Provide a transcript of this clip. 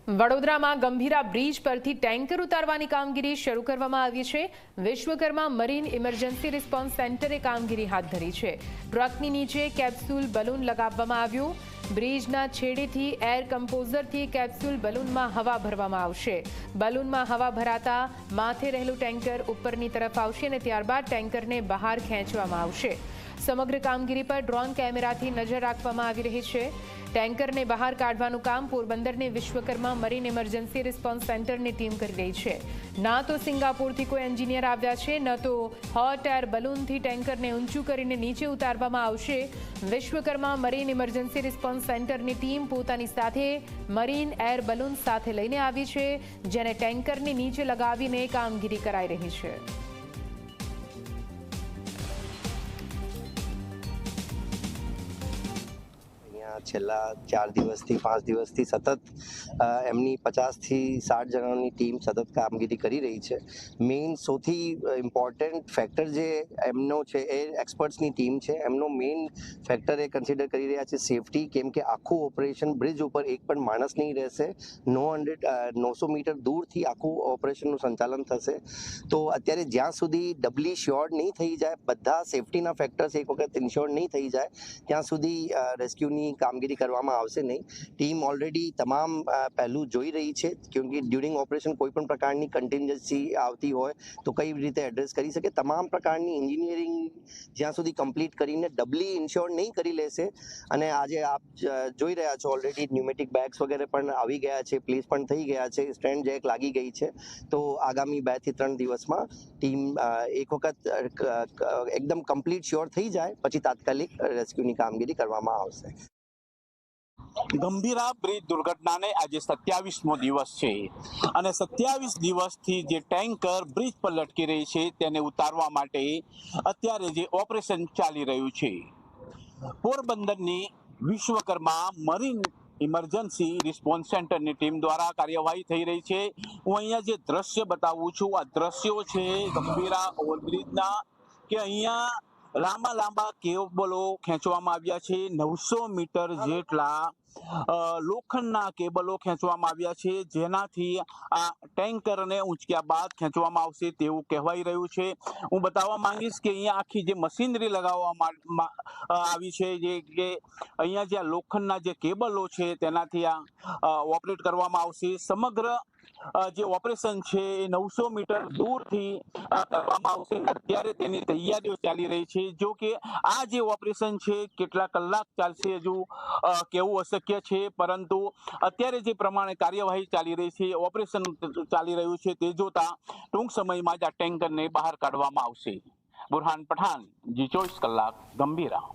વડોદરામાં ગંભીરા બ્રિજ પરથી ટેન્કર ઉતારવાની કામગીરી શરૂ કરવામાં આવી છે। વિશ્વકર્મા મરીન ઇમરજન્સી રિસ્પોન્સ સેન્ટરે કામગીરી હાથ ધરી છે। ટ્રકની નીચે કેપ્સ્યુલ બલૂન લગાવવામાં આવ્યું। બ્રિજના છેડેથી એર કમ્પોઝરથી કેપ્સ્યુલ બલૂનમાં હવા ભરવામાં આવશે। બલૂનમાં હવા ભરાતા માથે રહેલું ટેન્કર ઉપરની તરફ આવશે અને ત્યારબાદ ટેન્કરને બહાર ખેંચવામાં આવશે। સમગ્ર કામગીરી પર ડ્રોન કેમેરાથી નજર રાખવામાં આવી રહી છે। ટેન્કરને બહાર કાઢવાનું કામ પોરબંદરની વિશ્વકર્મા મરીન ઇમરજન્સી રિસ્પોન્સ સેન્ટરની ટીમ કરી રહી છે। ના તો સિંગાપુરથી કોઈ એન્જિનિયર આવ્યા છે, ન તો હોટ એર બલૂનથી ટેન્કરને ઊંચું કરીને નીચે ઉતારવામાં આવશે। વિશ્વકર્મા મરીન ઇમરજન્સી રિસ્પોન્સ સેન્ટરની ટીમ પોતાની સાથે મરીન એર બલૂન સાથે લઈને આવી છે, જેને ટેન્કરની નીચે લગાવીને કામગીરી કરાઈ રહી છે। છેલ્લા 4 દિવસથી 5 દિવસથી સતત એમની 50 થી 60 જણાની ટીમ સતત કામગીરી કરી રહી છે। મેઇન સૌથી ઇમ્પોર્ટન્ટ ફેક્ટર જે એમનો છે એ એક્સપર્ટ્સની ટીમ છે। એમનો મેઇન ફેક્ટર એ કન્સિડર કરી રહ્યા છે સેફટી, કેમ કે આખું ઓપરેશન બ્રિજ ઉપર એક પણ માણસ નહીં રહેશે। 900 મીટર દૂરથી આખું ઓપરેશનનું સંચાલન થશે। તો અત્યારે જ્યાં સુધી ડબલી શ્યોર્ડ નહીં થઈ જાય, બધા સેફટીના ફેક્ટર્સ એક વખત ઇન્શ્યોર્ડ નહીં થઈ જાય, ત્યાં સુધી રેસ્ક્યુની કામગીરી કરવામાં આવશે નહીં। ટીમ ઓલરેડી તમામ પહેલું જોઈ રહી છે, કેમકે ડ્યુરિંગ ઓપરેશન કોઈ પણ પ્રકારની કન્ટિન્જન્સી આવતી હોય તો કઈ રીતે એડ્રેસ કરી શકે। તમામ પ્રકારની એન્જિનિયરિંગ જ્યાં સુધી કમ્પ્લીટ કરીને ડબલી ઇન્શ્યોર નહીં કરી લેશે। અને આજે આપ જોઈ રહ્યા છો ઓલરેડી ન્યુમેટિક બેગ્સ વગેરે પણ આવી ગયા છે, પ્લેસ પણ થઈ ગયા છે, સ્ટ્રેન્ડ જેક લાગી ગઈ છે। તો આગામી 2 થી 3 દિવસમાં ટીમ એક વખત એકદમ કમ્પ્લીટ શ્યોર થઈ જાય પછી તાત્કાલિક રેસ્ક્યુની કામગીરી કરવામાં આવશે। ગંભીરા બ્રિજ દુર્ઘટનાને આજે 27મો દિવસ છે અને 27 દિવસથી જે ટેન્કર બ્રિજ પર લટકી રહી છે તેને ઉતારવા માટે અત્યારે જે ઓપરેશન ચાલી રહ્યું છે, પોરબંદરની વિશ્વકર્મા મરીન ઇમરજન્સી રિસ્પોન્સ સેન્ટરની ટીમ દ્વારા કાર્યવાહી થઈ રહી છે। હું અહીંયા જે દ્રશ્ય બતાવું છું, આ દ્રશ્યો છે ગંભીરા ઓવરબ્રિજના, કે અહીંયા લાંબા કેબલો ખેંચવામાં આવ્યા છે। 900 મીટર જેટલા લોખંડના કેબલો ખેંચવામાં આવ્યા છે, જેનાથી આ ટેન્કરને ઊંચક્યા બાદ ખેંચવામાં આવશે તેવું કહેવાઈ રહ્યું છે। હું બતાવવા માંગીશ કે અહીંયા આખી જે મશીનરી લગાવવામાં આવી છે, જે કે અહીંયા જે લોખંડના જે કેબલો છે તેનાથી આ ઓપરેટ કરવામાં આવશે। સમગ્ર જે ઓપરેશન છે એ 900 મીટર દૂરથી કરવામાં આવશે। અત્યારે તેની તૈયારીઓ ચાલી રહી છે। જો કે આ જે ઓપરેશન છે કેટલા કલાક ચાલશે હજુ કેવું અશક્ય છે, પરંતુ અત્યારે જે પ્રમાણે કાર્યવાહી ચાલી રહી છે, ઓપરેશન ચાલી રહ્યું છે, તે જોતા ટૂંક સમયમાં જ આ ટેન્કરને બહાર કાઢવામાં આવશે। બુરહાન પઠાન, જી 24 કલાક, ગંભીરા।